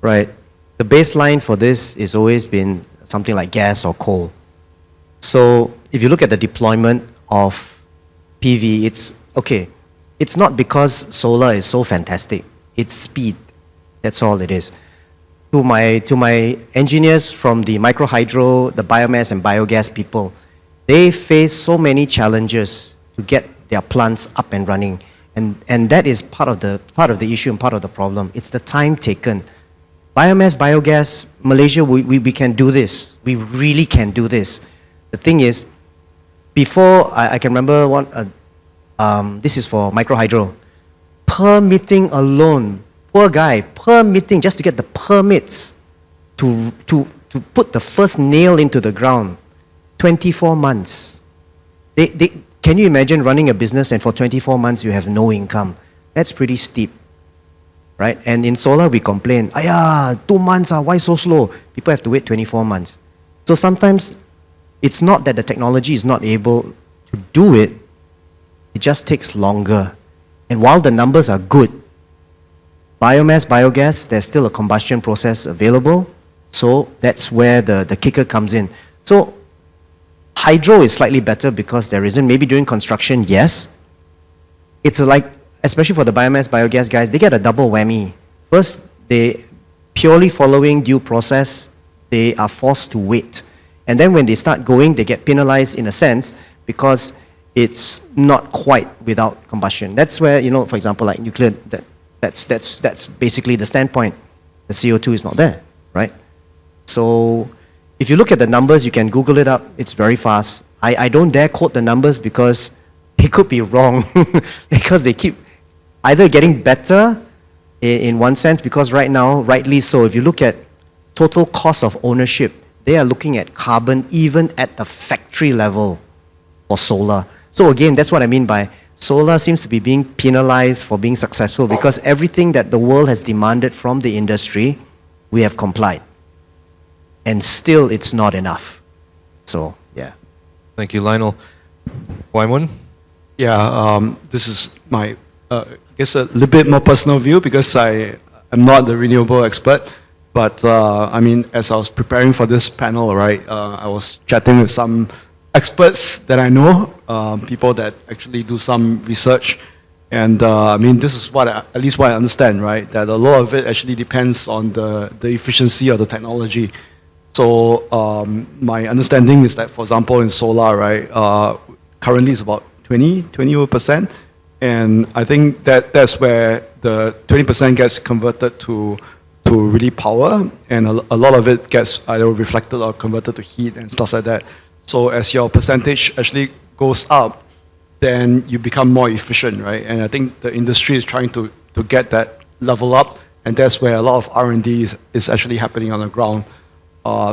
S3: Right. The baseline for this has always been something like gas or coal. So if you look at the deployment of PV, it's okay. It's not because solar is so fantastic. It's speed. That's all it is. To my engineers from the microhydro, the biomass and biogas people, they face so many challenges to get their plants up and running. And that is part of the issue and part of the problem. It's the time taken. Biomass, biogas, Malaysia, we can do this. We really can do this. The thing is, before, I can remember one, this is for microhydro. Permitting alone, poor guy, permitting just to get the permits to put the first nail into the ground, 24 months. Can you imagine running a business and for 24 months you have no income? That's pretty steep, right? And in solar we complain, "Ayah, 2 months, why so slow?" People have to wait 24 months. So sometimes it's not that the technology is not able to do it, it just takes longer. And while the numbers are good, biomass, biogas, there's still a combustion process available, so that's where the kicker comes in. So hydro is slightly better because there isn't, maybe during construction, yes. It's like, especially for the biomass, biogas guys, they get a double whammy. First, they purely following due process, they are forced to wait. And then when they start going, they get penalized in a sense because it's not quite without combustion. That's where, you know, for example, like nuclear, that's basically the standpoint. The CO2 is not there, right? So if you look at the numbers, you can Google it up. It's very fast. I don't dare quote the numbers because they could be wrong. Because they keep either getting better in one sense, because right now, rightly so, if you look at total cost of ownership, they are looking at carbon even at the factory level for solar. So again, that's what I mean by solar seems to be being penalized for being successful because everything that the world has demanded from the industry, we have complied. And still, it's not enough. So, yeah.
S1: Thank you, Lionel. Woi Mun?
S2: Yeah, this is my, I guess, a little bit more personal view because I am not the renewable expert. But, I mean, as I was preparing for this panel, right, I was chatting with some experts that I know, people that actually do some research. And, I mean, this is what, at least what I understand, right, that a lot of it actually depends on the efficiency of the technology. So my understanding is that, for example, in solar, right, currently it's about 20%, and I think that's where the 20% gets converted to really power, and a lot of it gets either reflected or converted to heat and stuff like that. So as your percentage actually goes up, then you become more efficient, right? And I think the industry is trying to get that level up, and that's where a lot of R&D is actually happening on the ground.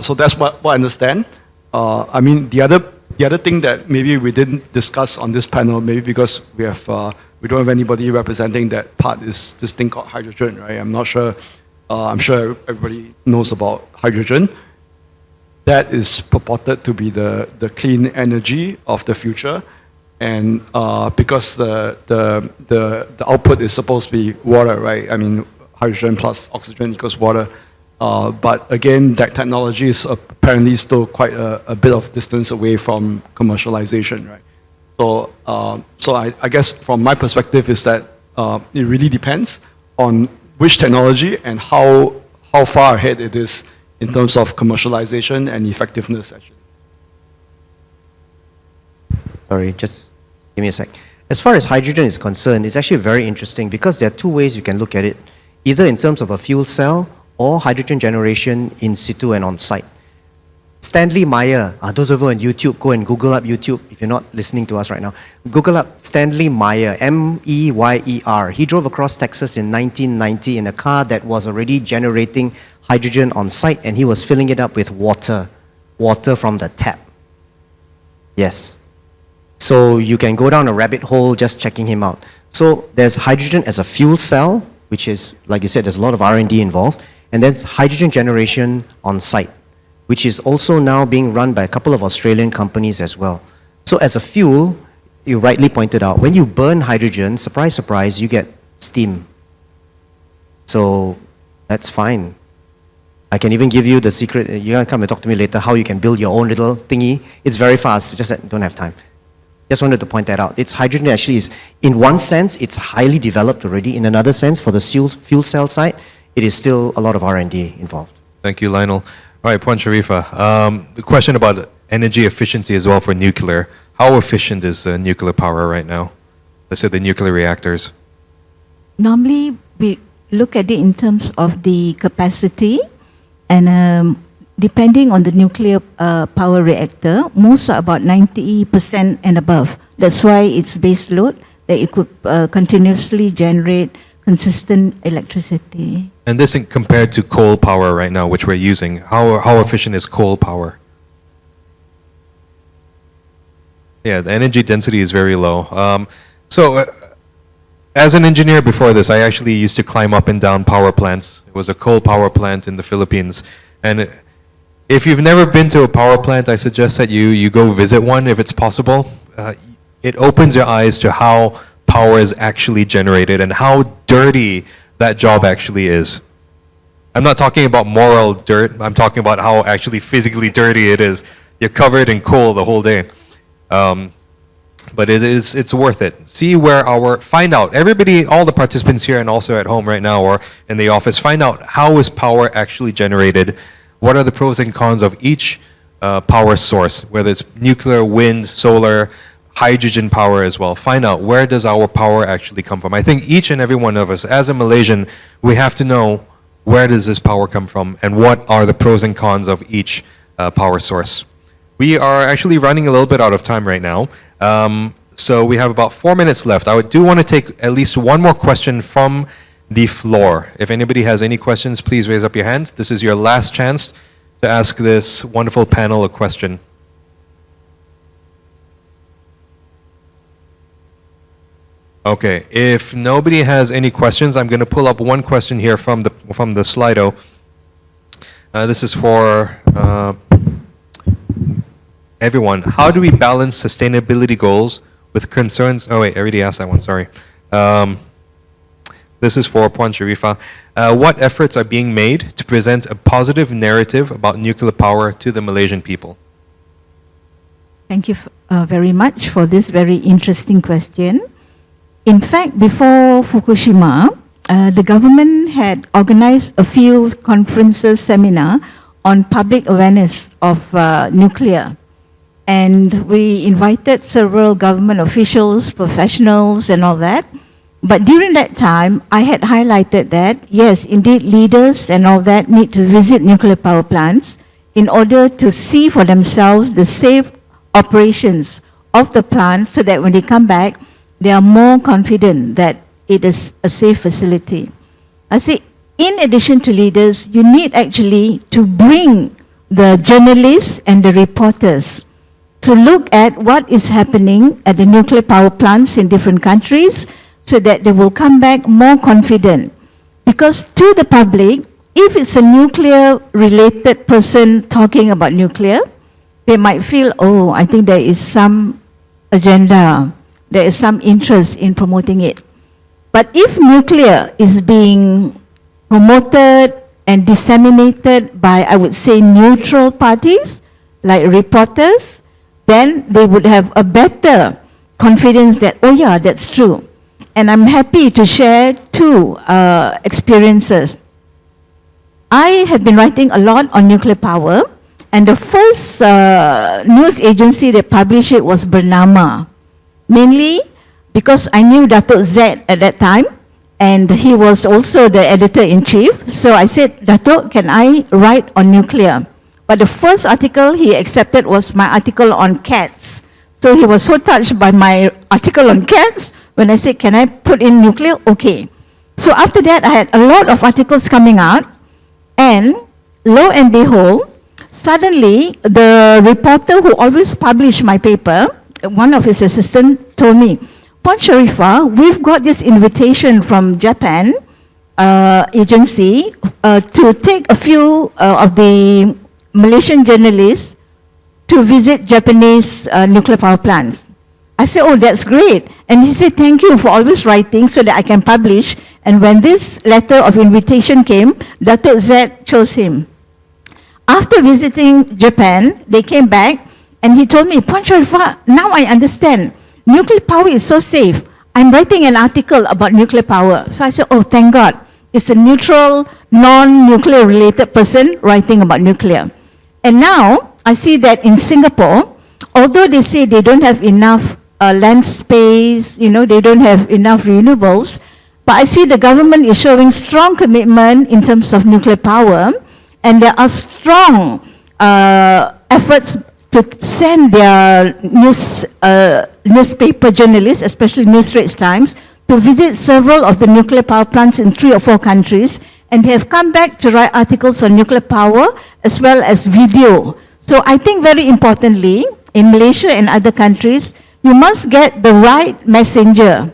S2: So that's what I understand. I mean, the other thing that maybe we didn't discuss on this panel, maybe because we don't have anybody representing that part, is this thing called hydrogen, right? I'm not sure. I'm sure everybody knows about hydrogen. That is purported to be the clean energy of the future, and because the output is supposed to be water, right? I mean, hydrogen plus oxygen equals water. But again, that technology is apparently still quite a bit of distance away from commercialization, right? So I guess from my perspective is that it really depends on which technology and how far ahead it is in terms of commercialization and effectiveness, actually.
S3: Sorry, just give me a sec. As far as hydrogen is concerned, it's actually very interesting because there are two ways you can look at it, either in terms of a fuel cell or hydrogen generation in situ and on site. Stanley Meyer, those of you on YouTube, go and Google up YouTube if you're not listening to us right now. Google up Stanley Meyer, M-E-Y-E-R. He drove across Texas in 1990 in a car that was already generating hydrogen on site, and he was filling it up with water from the tap. Yes. So you can go down a rabbit hole just checking him out. So there's hydrogen as a fuel cell, which is, like you said, there's a lot of R&D involved, and there's hydrogen generation on site, which is also now being run by a couple of Australian companies as well. So as a fuel, you rightly pointed out, when you burn hydrogen, surprise, surprise, you get steam. So that's fine. I can even give you the secret. You're gonna come and talk to me later how you can build your own little thingy. It's very fast, just that I don't have time. Just wanted to point that out. It's hydrogen actually is, in one sense, it's highly developed already. In another sense, for the fuel cell side, it is still a lot of R&D involved.
S1: Thank you, Lionel. All right, Puan Sheriffah, the question about energy efficiency as well for nuclear. How efficient is nuclear power right now? Let's say the nuclear reactors.
S4: Normally, we look at it in terms of the capacity, and depending on the nuclear power reactor, most are about 90% and above. That's why it's base load, that it could continuously generate consistent electricity.
S1: And this in compared to coal power right now, which we're using, how efficient is coal power? Yeah, the energy density is very low. As an engineer before this, I actually used to climb up and down power plants. It was a coal power plant in the Philippines. And if you've never been to a power plant, I suggest that you go visit one if it's possible. It opens your eyes to how power is actually generated and how dirty that job actually is. I'm not talking about moral dirt, I'm talking about how actually physically dirty it is. You're covered in coal the whole day. But it's worth it. See where find out, everybody, all the participants here and also at home right now or in the office, find out how is power actually generated, what are the pros and cons of each power source, whether it's nuclear, wind, solar, hydrogen power as well. Find out where does our power actually come from. I think each and every one of us, as a Malaysian, we have to know where does this power come from and what are the pros and cons of each power source. We are actually running a little bit out of time right now. So we have about 4 minutes left. I do want to take at least one more question from the floor. If anybody has any questions, please raise up your hand. This is your last chance to ask this wonderful panel a question. Okay, if nobody has any questions, I'm going to pull up one question here from the Slido. This is for everyone. How do we balance sustainability goals with concerns? Oh wait, I already asked that one, sorry. This is for Puan Sheriffah. What efforts are being made to present a positive narrative about nuclear power to the Malaysian people?
S4: Thank you very much for this very interesting question. In fact, before Fukushima, the government had organized a few conferences, seminar on public awareness of nuclear. And we invited several government officials, professionals and all that. But during that time, I had highlighted that, yes, indeed, leaders and all that need to visit nuclear power plants in order to see for themselves the safe operations of the plant so that when they come back, they are more confident that it is a safe facility. I say, in addition to leaders, you need actually to bring the journalists and the reporters to look at what is happening at the nuclear power plants in different countries so that they will come back more confident. Because to the public, if it's a nuclear-related person talking about nuclear, they might feel, oh, I think there is some agenda, there is some interest in promoting it. But if nuclear is being promoted and disseminated by, I would say, neutral parties, like reporters, then they would have a better confidence that, oh yeah, that's true. And I'm happy to share two experiences. I have been writing a lot on nuclear power, and the first news agency that published it was Bernama, mainly because I knew Datuk Z at that time, and he was also the editor-in-chief. So I said, Datuk, can I write on nuclear? But the first article he accepted was my article on cats. So he was so touched by my article on cats. When I said, can I put in nuclear? Okay. So after that, I had a lot of articles coming out. And lo and behold, suddenly the reporter who always published my paper, one of his assistants told me, Puan Sheriffah, we've got this invitation from Japan agency to take a few of the Malaysian journalists to visit Japanese nuclear power plants. I said, oh, that's great. And he said, thank you for always writing so that I can publish. And when this letter of invitation came, Datuk Z chose him. After visiting Japan, they came back and he told me, Puan Sheriffah, now I understand. Nuclear power is so safe. I'm writing an article about nuclear power. So I said, oh, thank God. It's a neutral, non-nuclear related person writing about nuclear. And now I see that in Singapore, although they say they don't have enough land space, they don't have enough renewables, but I see the government is showing strong commitment in terms of nuclear power, and there are strong efforts to send their newspaper journalists, especially New Straits Times, to visit several of the nuclear power plants in 3 or 4 countries, and they have come back to write articles on nuclear power as well as video. So I think very importantly, in Malaysia and other countries, you must get the right messenger,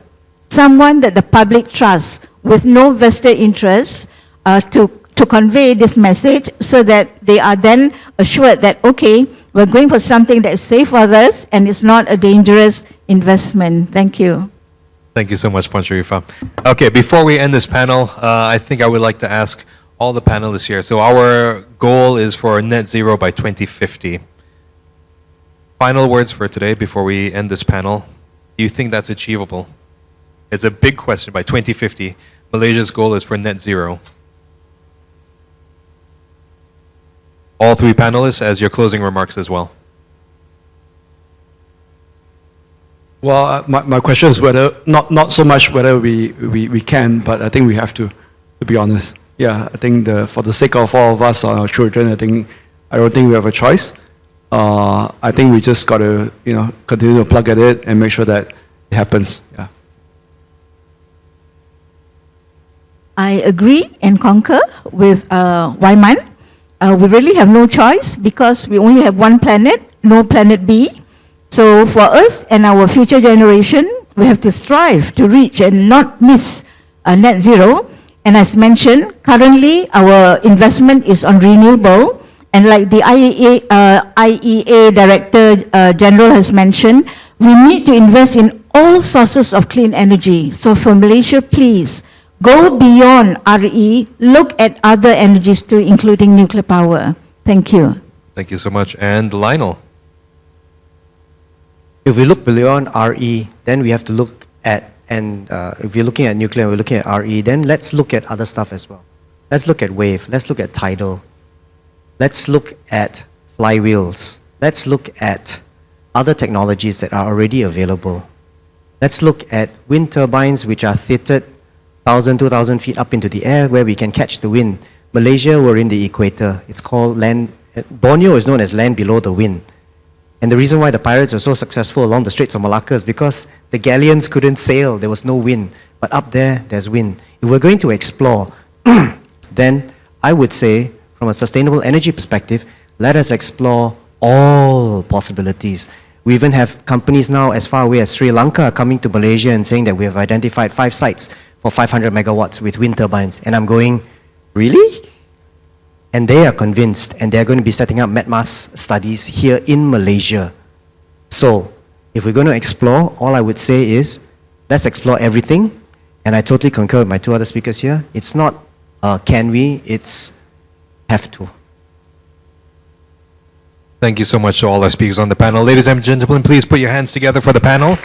S4: someone that the public trusts with no vested interest to convey this message so that they are then assured that, okay, we're going for something that is safe for others and it's not a dangerous investment. Thank you.
S1: Thank you so much, Puan Sheriffah. Okay, before we end this panel, I think I would like to ask all the panelists here. So our goal is for net zero by 2050. Final words for today before we end this panel. Do you think that's achievable? It's a big question. By 2050, Malaysia's goal is for net zero. All 3 panelists as your closing remarks as well.
S2: Well, my question is whether, not so much whether we can, but I think we have to be honest. Yeah, I think for the sake of all of us or our children, I don't think we have a choice. I think we just got to, continue to plug at it and make sure that it happens. Yeah.
S4: I agree and concur with Woi Mun. We really have no choice because we only have one planet, no planet B. So for us and our future generation, we have to strive to reach and not miss net zero. And as mentioned, currently our investment is on renewable. And like the IEA Director General has mentioned, we need to invest in all sources of clean energy. So for Malaysia, please, go beyond RE, look at other energies too, including nuclear power. Thank you.
S1: Thank you so much. And Lionel.
S3: If we look beyond RE, then we have to look at, and if we're looking at nuclear, we're looking at RE, then let's look at other stuff as well. Let's look at wave, let's look at tidal, let's look at flywheels, let's look at other technologies that are already available. Let's look at wind turbines which are theatered 1,000, 2,000 feet up into the air where we can catch the wind. Malaysia, we're in the equator. It's called land, Borneo is known as land below the wind. And the reason why the pirates are so successful along the Straits of Malacca is because the galleons couldn't sail, there was no wind. But up there, there's wind. If we're going to explore, then I would say, from a sustainable energy perspective, let us explore all possibilities. We even have companies now as far away as Sri Lanka coming to Malaysia and saying that we have identified 5 sites for 500 megawatts with wind turbines. And I'm going, really? And they are convinced, and they're going to be setting up MetMas studies here in Malaysia. So, if we're going to explore, all I would say is, let's explore everything. And I totally concur with my 2 other speakers here. It's not can we, it's have to.
S1: Thank you so much to all our speakers on the panel. Ladies and gentlemen, please put your hands together for the panel.